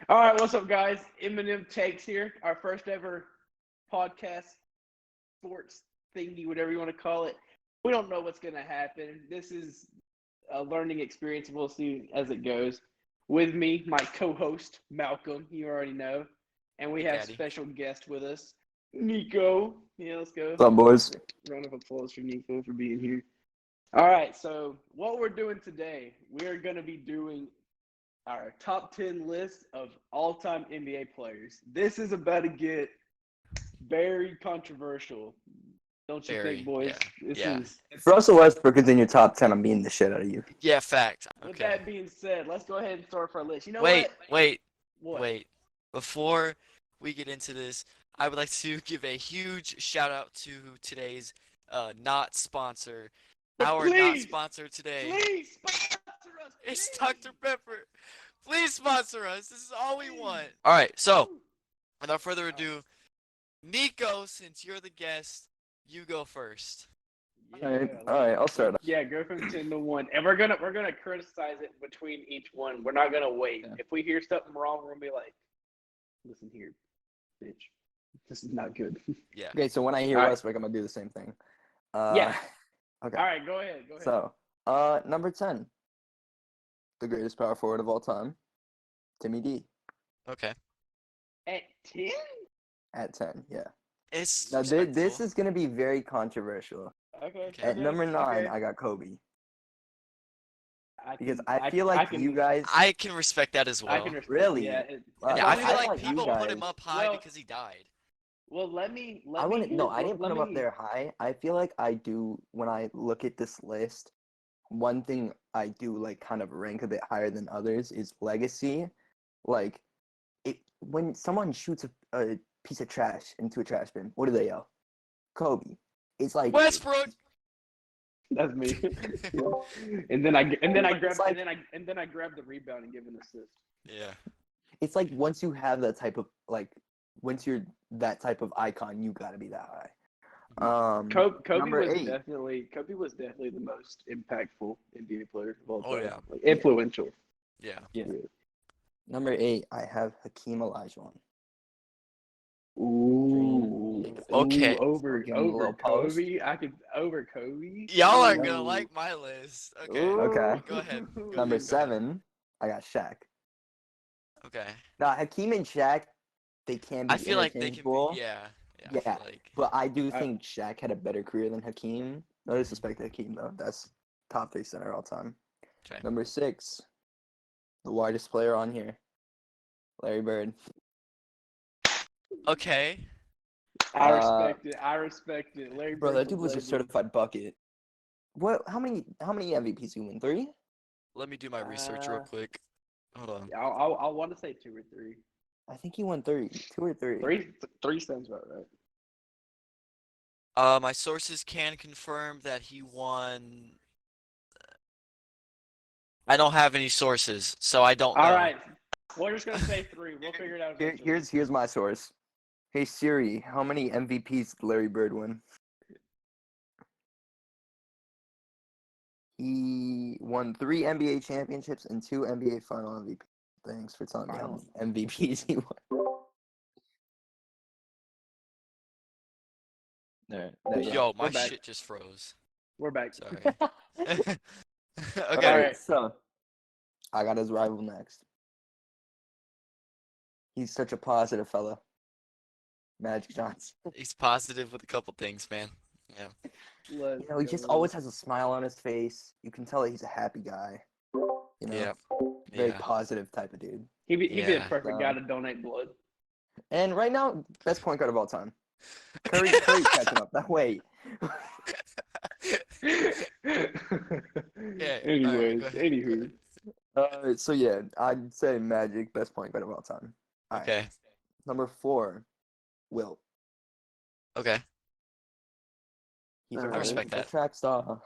All right, what's up, guys? Eminem Takes here, our first ever podcast, sports thingy, whatever you want to call it. We don't know what's going to happen. This is a learning experience. We'll see as it goes. With me, my co-host Malcolm. You already know, and we have Daddy. special guest with us, Nico. Yeah, let's go. What's up, boys? Round of applause for Nico for being here. All right, so what we're doing today, we're going to be doing our top 10 list of all-time NBA players. This is about to get very controversial. Don't you Very, think, boys? yeah, This yeah. is. If Russell Westbrook is in your top 10, I'm beating the shit out of you. Yeah, fact. With Okay. that being said, let's go ahead and start for our list. You know Wait, what? wait, wait. Before we get into this, I would like to give a huge shout out to today's not sponsor. Our not Please, sponsor today Please sponsor us. is please. Dr. Pepper. Please sponsor us. This is all we want. All right, so without further ado, Nico, since you're the guest, you go first. Yeah, All right, I'll start. Yeah, go from 10 to 1. And we're gonna criticize it between each one. We're not gonna wait. Yeah. If we hear something wrong, we're gonna be like, listen here, bitch. This is not good. Yeah. Okay, so when I hear All right. Westbrook, I'm gonna do the same thing. Yeah. Okay. All right, go ahead. So, number 10, the greatest power forward of all time, Timmy D. Okay. At 10? At 10. Yeah. It's Now this respectable. is gonna be very controversial. Okay. Okay. At number 9, okay. I got Kobe I because can- I feel like can- you guys. I can respect that as I well. can respect, Really? Yeah, Wow. Yeah, I let feel me- like like you people put him guys- up high well- because he died. Well, let me. I wouldn't. No, I hear- didn't put let him up me- there high. I feel like I do when I look at this list. One thing I do like kind of rank a bit higher than others is legacy. Like, when someone shoots a piece of trash into a trash bin, what do they yell? Kobe. It's like Westbrook. That's me. and then I grab It's like- and then I grab the rebound and give an assist. Yeah. it's like once you have that type of once you're that type of icon, you gotta be that high. Kobe number was 8. definitely the most impactful NBA player of all time. Oh, yeah. Like, influential. Yeah. Number 8, I have Hakeem Olajuwon. Ooh. Okay. Over Give him a little post. Kobe. I could over Kobe. Y'all are Ooh. gonna like my list. Okay. Ooh. Okay. Go ahead. Go Number ahead. 7, I got Shaq. Okay. Now Hakeem and Shaq, they can be I feel like they can interchangeable. be. Yeah. I Yeah. feel like. But I do I- think Shaq had a better career than Hakeem. No disrespect to Hakeem, though. That's top 3 center all time. Okay. Number 6, the widest player on here, Larry Bird. Okay. I respect it. Larry Bro, Bird's that dude was a legend. certified bucket. What? How many MVPs you win? 3? Let me do my research real quick. Hold on. I want to say 2 or 3. I think he won 3. 2 or 3. Three sounds about right. My sources can confirm that he won. I don't have any sources, so I don't know. All right, we're just gonna say 3. We'll figure it out. Here's my source. Hey Siri, how many MVPs did Larry Bird win? He won 3 NBA championships and 2 NBA final MVPs. Thanks for telling me how many MVPs he won. There you go. Yo, my We're back. shit just froze. We're back. Sorry. Okay, Okay. so I got his rival next. He's such a positive fella. Magic Johnson. He's positive with a couple things, man. Yeah. You know, he just always has a smile on his face. You can tell that he's a happy guy. You know, Yeah. very Yeah. positive type of dude. He'd be the Yeah. perfect guy to donate blood. And right now, best point guard of all time. Curry's catching up. That way. Yeah. Anyways, go ahead. anywho. So yeah, I'd say Magic, best point guard of all time. All right. Okay. Number 4, Wilt. Okay. He's I respect that. track star.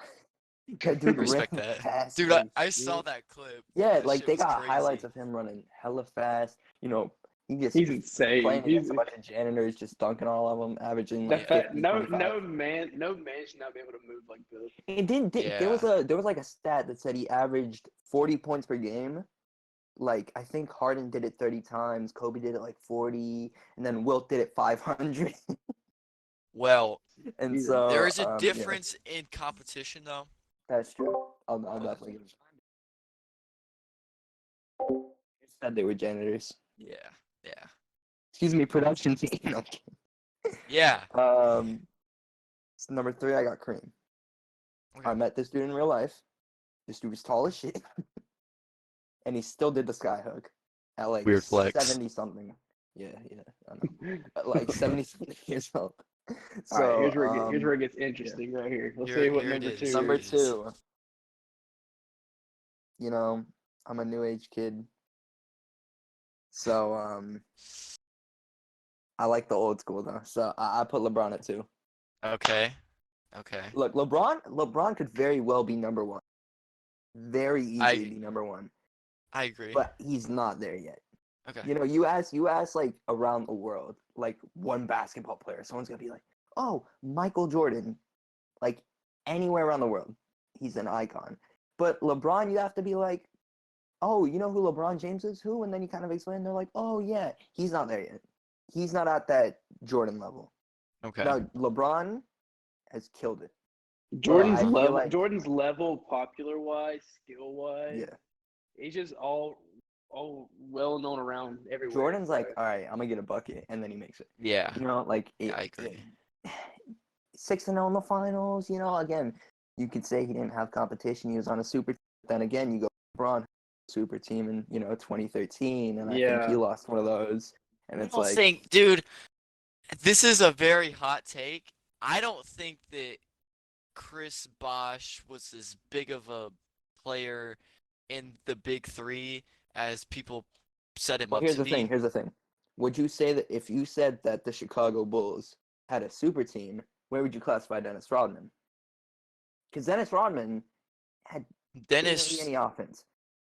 That dude Respect ran that. fast Dude, as I saw shit. that clip. Yeah, That like shit they was got crazy. highlights of him running hella fast. You know, he just He's insane. playing He's against a bunch of janitors, just dunking all of them, averaging the like fact, 50, no 25. man should not be able to move like this. And there was like a stat that said he averaged 40 points per game, like I think Harden did it 30 times, Kobe did it like 40, and then Wilt did it 500. Well, And Jesus. so there is a yeah, difference in competition, though. that's true. I'll definitely give it. Said they were janitors. Yeah, yeah, Excuse me, production team. No, I'm yeah. kidding. So number 3, I got Kareem. Okay. I met this dude in real life. This dude was tall as shit, and he still did the sky hug at like Weird flex. 70 something. Yeah, I know. At like 70 something years old. So All right, here's where it gets interesting right here. Let's see what Here it number is. 2 number is. 2. You know, I'm a new age kid, so I like the old school though. So I put LeBron at 2. Okay. Okay. Look, LeBron could very well be number 1. Very easily be number 1. I agree. But he's not there yet. Okay. You know, you ask like around the world, like one basketball player, someone's gonna be like, "Oh, Michael Jordan," like anywhere around the world, he's an icon. But LeBron, you have to be like, "Oh, you know who LeBron James is? Who?" And then you kind of explain. They're like, "Oh yeah, he's not there yet. He's not at that Jordan level." Okay. Now LeBron has killed it. Jordan's I feel level, like- Jordan's level, popular wise, skill wise, Yeah, he's just all well known around everywhere. Jordan's like, "All right, I'm gonna get a bucket," and then he makes it. Yeah. You know, like Yeah, I agree. 6-0 in the finals. You know, again, you could say he didn't have competition. He was on a super. Then again, you go LeBron super team in 2013, and I think he Yeah. lost one of those. And I it's don't like, think, dude, this is a very hot take. I don't think that Chris Bosh was as big of a player in the big 3 as people set him well, up here's to the be. thing. Here's the thing. Would you say that if you said that the Chicago Bulls had a super team, where would you classify Dennis Rodman? Because Dennis Rodman had barely Dennis, any offense.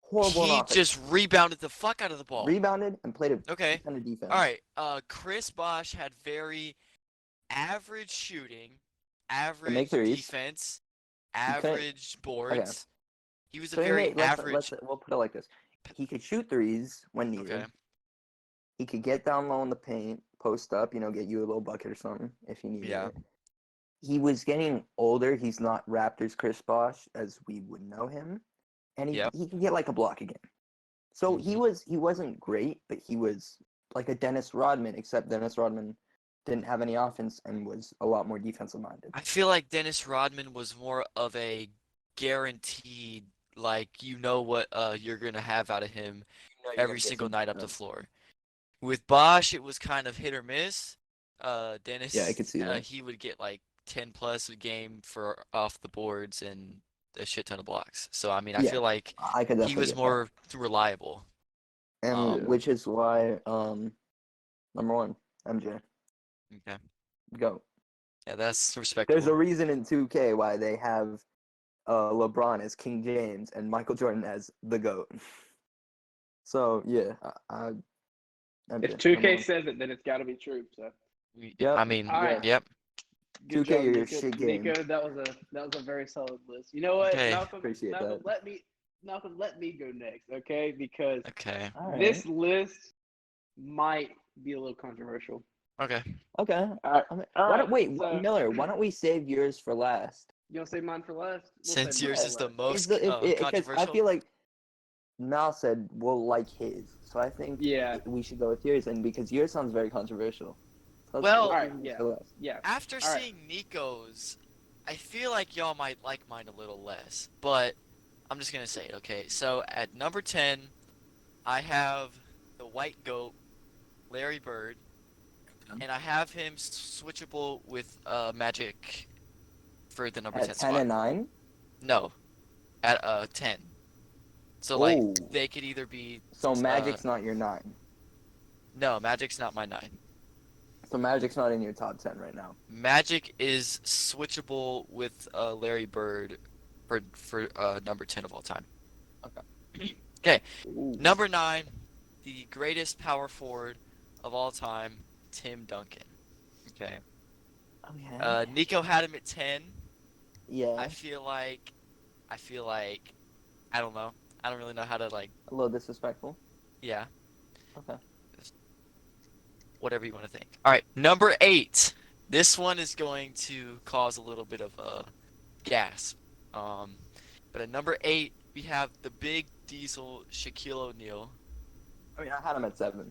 Horrible in he offense. just rebounded the fuck out of the ball. Rebounded and played a Okay. ton of defense. All right. Chris Bosh had very average shooting, average threes. defense, couldn't- average boards. He was a So very let's average. we'll put it like this. He could shoot threes when needed. Okay. He could get down low in the paint, post up, get you a little bucket or something if you needed Yeah. it. He was getting older. He's not Raptors Chris Bosh as we would know him. And he could get like a block again. So he wasn't great, but he was like a Dennis Rodman, except Dennis Rodman didn't have any offense and was a lot more defensive minded. I feel like Dennis Rodman was more of a guaranteed, like what you're gonna have out of him every single night up the floor. With Bosh, it was kind of hit or miss. Dennis, Yeah, I could see that. he would get like 10 plus a game for off the boards and a shit ton of blocks. So I mean, I feel like I could he was get more reliable. that. And which is why number 1, MJ. Okay. Go. Yeah, that's respectable. There's a reason in 2K why they have LeBron as King James and Michael Jordan as the GOAT. So yeah, If 2K says it, then it's got to be true. So. Yep. I mean, All right. yep. Good 2K, job, your Nico. shit game. Nico, that was a very solid list. You know what, Okay. Malcolm? Appreciate Malcolm, that. Malcolm, let me go next, okay? Because Okay. All right. this list might be a little controversial. Okay. Okay. Miller, why don't we save yours for last? You want to save mine for last? Since save mine yours for is the last. most Because controversial. I feel like Mal said we'll like his, so I think we should go with yours, and because yours sounds very controversial. So Well, all right, yeah. After seeing Nico's, I feel like y'all might like mine a little less, but I'm just gonna say it. Okay, so at number 10, I have the white goat, Larry Bird, and I have him switchable with Magic for the number 10 at 10 spot. and 9. No, at 10. So like they could either be. So Magic's not your 9. No, Magic's not my 9. So Magic's not in your top 10 right now. Magic is switchable with Larry Bird for number 10 of all time. Okay. Okay. Number 9, the greatest power forward of all time, Tim Duncan. Okay. Nico had him at 10. Yeah. I feel like I don't know. I don't really know how to like. A little disrespectful. Yeah, Okay. whatever you want to think. All right, number 8. This one is going to cause a little bit of a gasp. Um, but at number 8, we have the big diesel Shaquille O'Neal. I mean, I had him at 7.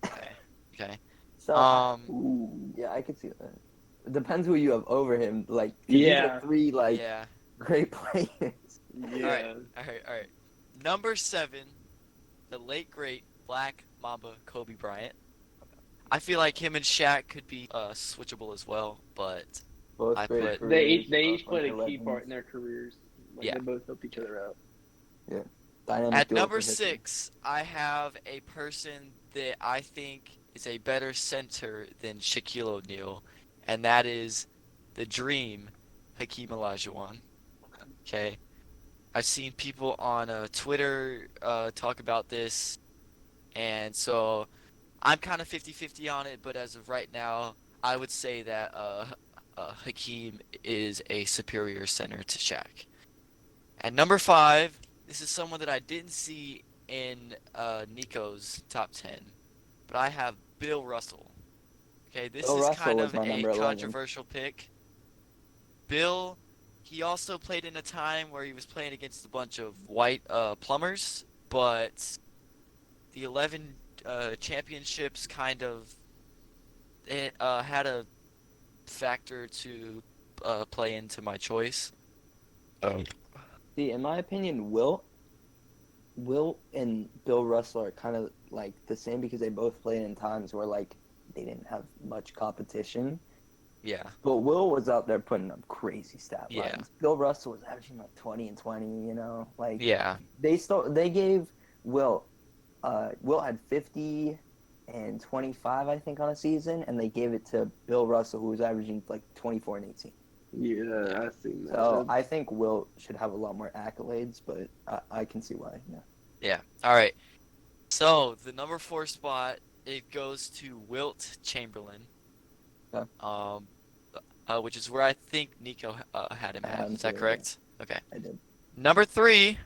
Okay. Okay. So, Um, ooh, yeah, I could see that. It depends who you have over him. Like, 'cause these Yeah. are 3 like yeah. great players. All right. Yeah. All right. All right. Number 7, the late great Black Mamba Kobe Bryant. I feel like him and Shaq could be switchable as well, but Both I great put careers. They both each played a under key part in legends. their careers. Like yeah. they both helped each other out. Yeah, dynamic At duo number for history. 6, I have a person that I think is a better center than Shaquille O'Neal, and that is the Dream, Hakeem Olajuwon. Okay, I've seen people on Twitter talk about this, and so I'm kind of 50-50 on it, but as of right now, I would say that Hakeem is a superior center to Shaq. At number 5, this is someone that I didn't see in Nico's top 10, but I have Bill Russell. Okay, this Bill is Russell kind was of my a number 11. controversial pick. Bill, he also played in a time where he was playing against a bunch of white plumbers, but the 11 championships kind of it had a factor to play into my choice. Oh. See, in my opinion, Will and Bill Russell are kind of like the same because they both played in times where like they didn't have much competition. Yeah. But Will was out there putting up crazy stat Yeah. lines. Bill Russell was averaging like 20 and 20, you know? Like Yeah. they gave Will Will had 50 and 25 I think on a season, and they gave it to Bill Russell who was averaging like 24 and 18. Yeah, Yeah. I've seen that. So I think Will should have a lot more accolades, but I can see why. Yeah. Yeah. All right. So the number 4 spot, it goes to Wilt Chamberlain. Okay. Which is where I think Nico had him I at. had him Is that too, correct? Okay. I did. Number 3,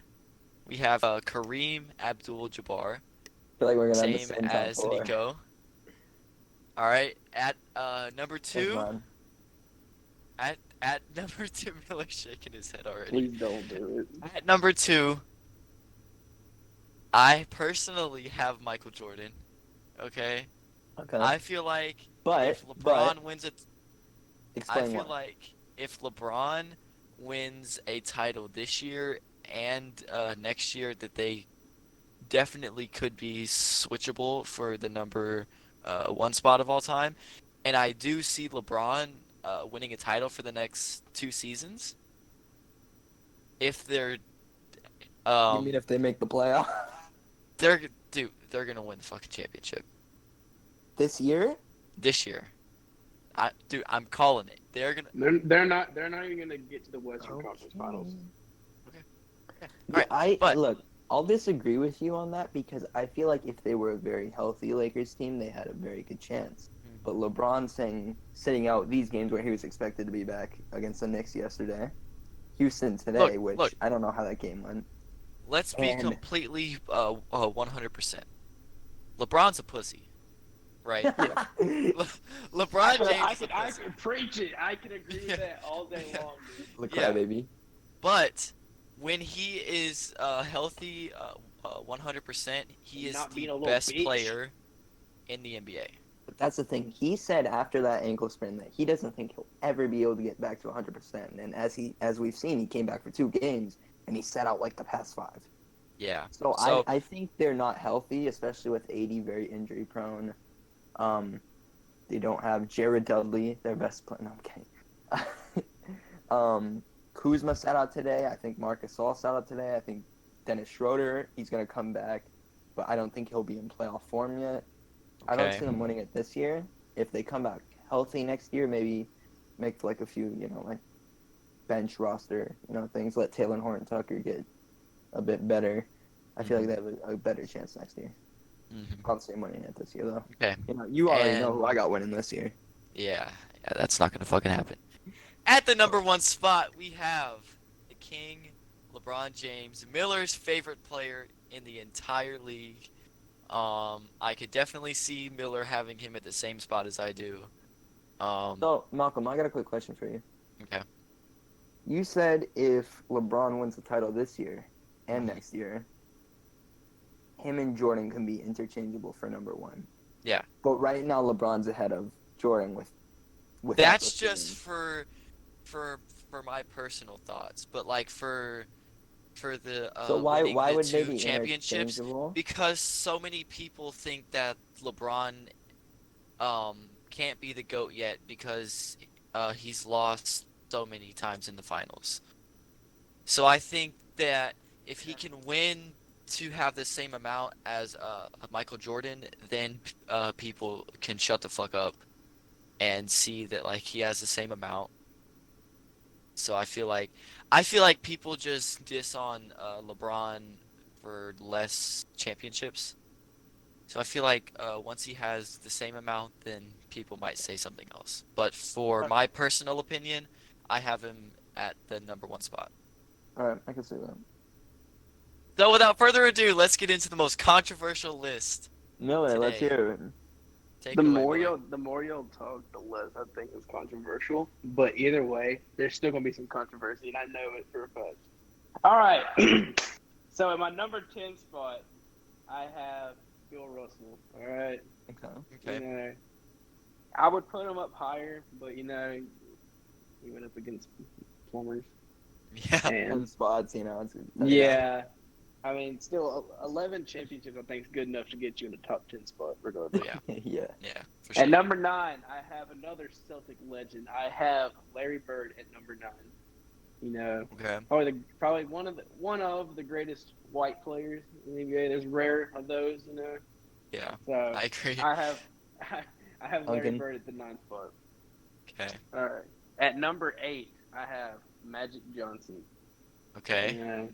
we have Kareem Abdul-Jabbar, I feel like we're gonna have the same same top as 4. Nico. All right. At number That's 2, mine. at number 2, Miller's shaking his head already. Please don't do it. At number 2, I personally have Michael Jordan. Okay. Okay. I feel like But if LeBron wins it, I explain feel why. like if LeBron wins a title this year and next year, that they definitely could be switchable for the number 1 spot of all time. And I do see LeBron winning a title for the next 2 seasons. If they're You mean if they make the playoff they're gonna win the fucking championship this year? this year. I'm calling it. They're gonna. They're not even gonna get to the Western Conference Finals. Okay. Yeah, Alright, I but look. I'll disagree with you on that because I feel like if they were a very healthy Lakers team, they had a very good chance. But LeBron sitting out these games where he was expected to be back against the Knicks yesterday, Houston today, which I don't know how that game went. let's be And- completely 100%. LeBron's a pussy, right? LeBron James I is a can pussy. preach it. I can agree with that all day long, dude. Look, Yeah. baby. But when he is healthy, 100%, he is Not being the a little best bitch. player in the NBA. But that's the thing. He said after that ankle sprain that he doesn't think he'll ever be able to get back to 100%. And as we've seen, he came back for 2 games and he sat out like the past 5. Yeah. So I think they're not healthy, especially with AD very injury prone. They don't have Jared Dudley, their best player. No, I'm kidding. Kuzma sat out today. I think Marcus Gasol sat out today. I think Dennis Schroeder, he's gonna come back, but I don't think he'll be in playoff form yet. I don't Okay. see them winning it this year. If they come back healthy next year, maybe make like a few, like bench roster, things. Let Taylor Horton Tucker get a bit better. I feel like they have a better chance next year. I don't see them winning it this year though. Okay. You already know who I got winning this year. Yeah, that's not gonna fucking happen. At the number 1 spot, we have the King, LeBron James, Miller's favorite player in the entire league. I could definitely see Miller having him at the same spot as I do. So, Malcolm, I got a quick question for you. Okay. You said if LeBron wins the title this year and Mhm. next year, him and Jordan can be interchangeable for number one. Yeah. But right now, LeBron's ahead of Jordan without That's those two just rings. for for my personal thoughts, but like for the So winning why the would they two be championships, interchangeable? because so many people think that LeBron can't be the GOAT yet because he's lost so many times in the finals. So I think that if he can win to have the same amount as Michael Jordan, then people can shut the fuck up and see that like he has the same amount. So I feel like people just diss on LeBron for less championships. So I feel like once he has the same amount, then people might say something else. But for my personal opinion, I have him at the number one spot. All right, I can see that. So without further ado, let's get into the most controversial list Miller, let's today. hear it. Take The it away, more Miller. you'll talk, the less I think it's controversial. But either way, there's still gonna be some controversy, and I know it for a fact. All right. So at my number 10 spot, I have Bill Russell. All right. Okay. Okay. You know, I would put him up higher, but you know, he went up against plumbers, Yeah. 10 and spots, you know. It's yeah. I mean, still 11 championships. I think is good enough to get you in the top 10 spot, regardless. Yeah. yeah. Yeah. For At sure. number 9, I have another Celtic legend. I have Larry Bird at number 9. You know, Okay. probably one of the greatest white players in the NBA. There's rare of those, you know. Yeah. So I agree. I have I have Larry Duncan. Bird at the 9th spot. Okay. All right. At number 8, I have Magic Johnson. Okay. You know,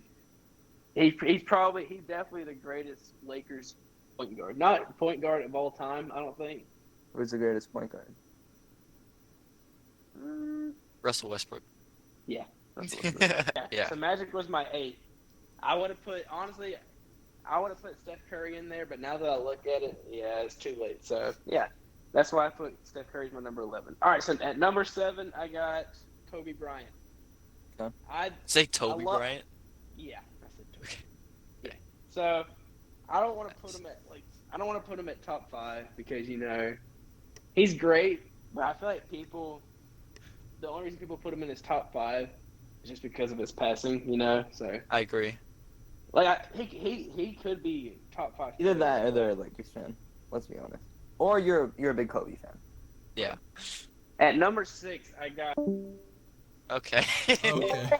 he's definitely the greatest Lakers point guard. Not point guard of all time, I don't think. Who's the greatest point guard? Russell Westbrook. Yeah. Yeah. So Magic was my 8th. I would have put Steph Curry in there, but now that I look at it, yeah, it's too late. So yeah, that's why I put Steph Curry's my number 11. All right, so at number 7, I got Kobe Bryant. Okay. Say Toby love- Bryant. Yeah, I said Kobe. Yeah. So I don't want to put him at top 5 because you know he's great, but I feel like the only reason people put him in his top 5 is just because of his passing, you know. So I agree. like he could be top 5. Either that or they're a Lakers fan. Let's be honest. Or you're a big Kobe fan. Yeah. At number 6, I got. Okay. Okay.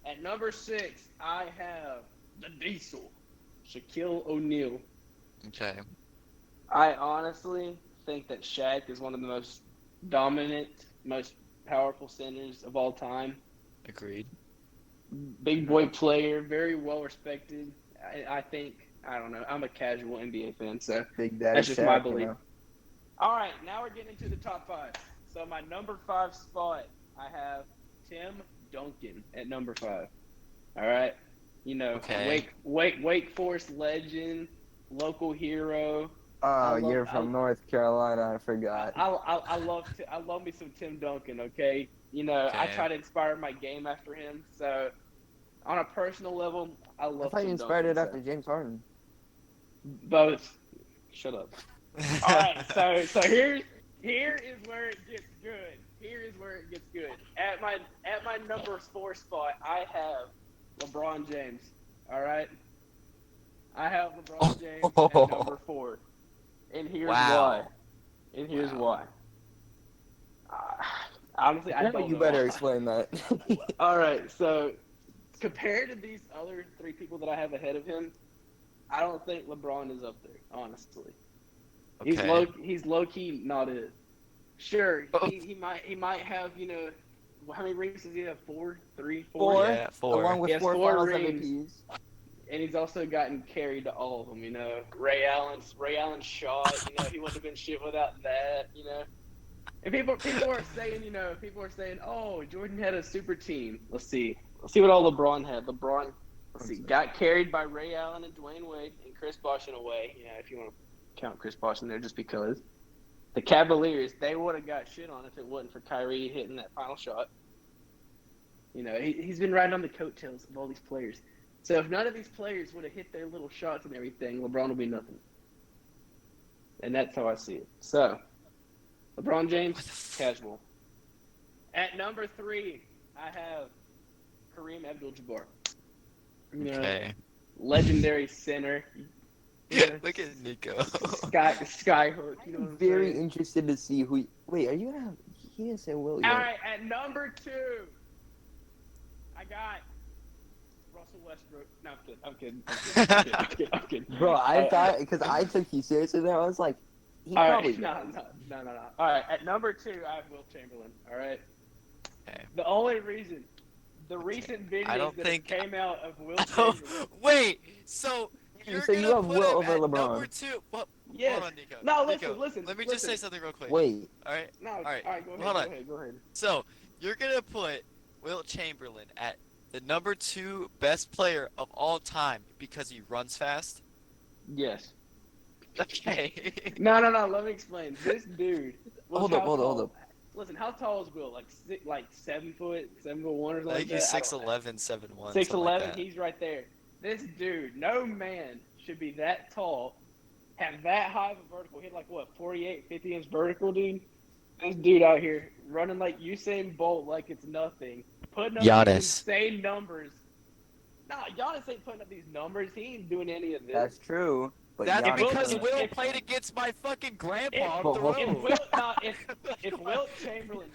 At number 6, I have the Diesel, Shaquille O'Neal. Okay. I honestly think that Shaq is one of the most dominant, most powerful centers of all time. Agreed. Big boy player, very well respected. I think, I don't know, I'm a casual NBA fan, so Big Daddy that's just Shaq, my you belief. know. All right, now we're getting into the top 5. So my number 5 spot, I have Tim Duncan at number 5. All right, you know, Okay. Wake Forest legend, local hero. Oh, you're from North Carolina. I forgot. I love me some Tim Duncan. Okay, you know, I Okay. try to inspire my game after him. So on a personal level, I love. I thought you Tim inspired Duncan, it after James Harden. both. Shut up. All right, so here is where it gets good. Here is where it gets good. At my number 4 spot, I have LeBron James. All right, I have LeBron James at number 4, and here's why. Wow. And here's Wow. why. Honestly, I don't You know better why. explain that. All right, so compared to these other 3 people that I have ahead of him, I don't think LeBron is up there. Honestly, Okay. he's low key not it. Sure, Oh. he might have, you know, how many rings does he have? 4, 3, 4. Four. Yeah, 4. Along with He has 4 4 finals rings. MVPs. And he's also gotten carried to all of them. You know, Ray Allen's shot. You know, he wouldn't have been shit without that. You know. And people are saying, oh, Jordan had a super team. Let's see. Let's see what all LeBron had. LeBron, let's see, got carried by Ray Allen and Dwayne Wade and Chris Bosh in a way. Yeah, if you want to count Chris Bosh in there just because. The Cavaliers, they would have got shit on if it wasn't for Kyrie hitting that final shot. You know, he's been riding on the coattails of all these players. So if none of these players would have hit their little shots and everything, LeBron would be nothing. And that's how I see it. So, LeBron James, casual. At number 3, I have Kareem Abdul-Jabbar. Okay. Legendary center. Look at Nico. Skyhook. You know what I'm Very saying? interested to see who. Wait, are you gonna have? He didn't say Will yet. All right, at number 2, I got Russell Westbrook. No, I'm kidding. Bro, I thought because I took you seriously there. I was like, he All probably. right, no. All right, at number 2, I have Will Chamberlain. All right. Okay. The only reason, the recent videos that came out of Will Chamberlain. Wait, so you're So gonna you have put Will him over at LeBron. number 2? What? Yes. Hold on, Nico. No, Nico, listen. Let me just say something real quick. Wait. All right. No. All right. Go ahead. Hold on. Go ahead. So you're gonna put Will Chamberlain at the number 2 best player of all time because he runs fast? Yes. Okay. No. Let me explain. This dude. Hold up. Listen, how tall is Will? Like 7 foot, 7'1" or something. I think like he's that? 6'11", 7'1". 6'11". He's right there. This dude, no man should be that tall, have that high of a vertical. Hit like what, 48, 50 inch vertical, dude. This dude out here running like Usain Bolt, like it's nothing, putting up these Giannis. insane numbers. Nah, Giannis ain't putting up these numbers. He ain't doing any of this. That's true. But That's Giannis because doesn't- Will played against my fucking grandpa But on hold the on. road. If Wilt Chamberlain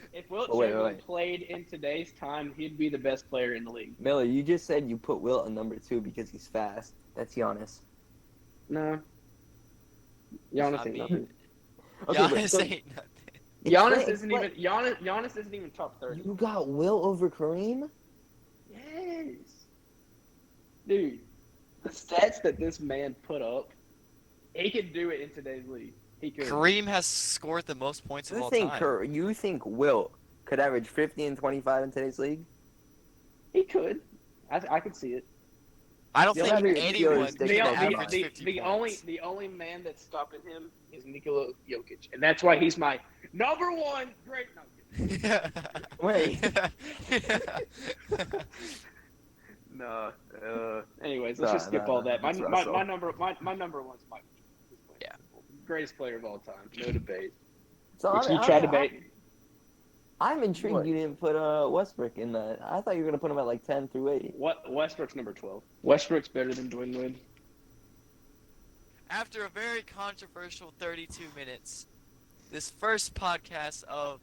wait. played in today's time, he'd be the best player in the league. Miller, you just said you put Will at number 2 because he's fast. That's Giannis. No. Giannis I ain't mean, nothing. Giannis ain't nothing. Giannis isn't even top 30. You got Will over Kareem? Yes. Dude, the stats that this man put up, he could do it in today's league. He could. Kareem has scored the most points of all time. You think Will could average 50 and 25 in today's league? He could. I could see it. I don't You'll think have your anyone Steelers can taking average 50 points. the only man that's stopping him is Nikola Jokic, and that's why he's my number 1 great. No, Wait. No. Anyways, let's just skip all that. My number one's Mike. Yeah. Greatest player of all time, no debate. So Which you try to debate. I'm intrigued What? you didn't put Westbrook in that. I thought you were going to put him at like 10 through 8. What? Westbrook's number 12. Westbrook's better than Dwayne Wade. After a very controversial 32 minutes, this first podcast of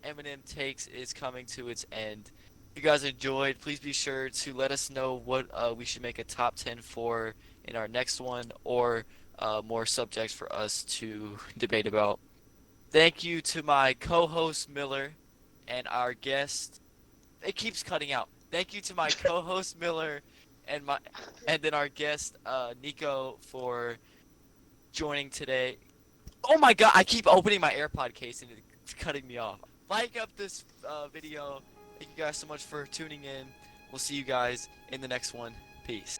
Eminem Takes is coming to its end. If you guys enjoyed, please be sure to let us know what we should make a top 10 for in our next one, or more subjects for us to debate about. Thank you to my co-host Miller and our guest. It keeps cutting out. Thank you to my co-host Miller and then our guest Nico for joining today. Oh my god, I keep opening my AirPod case and it's cutting me off. Like up this video. Thank you guys so much for tuning in. We'll see you guys in the next one. Peace.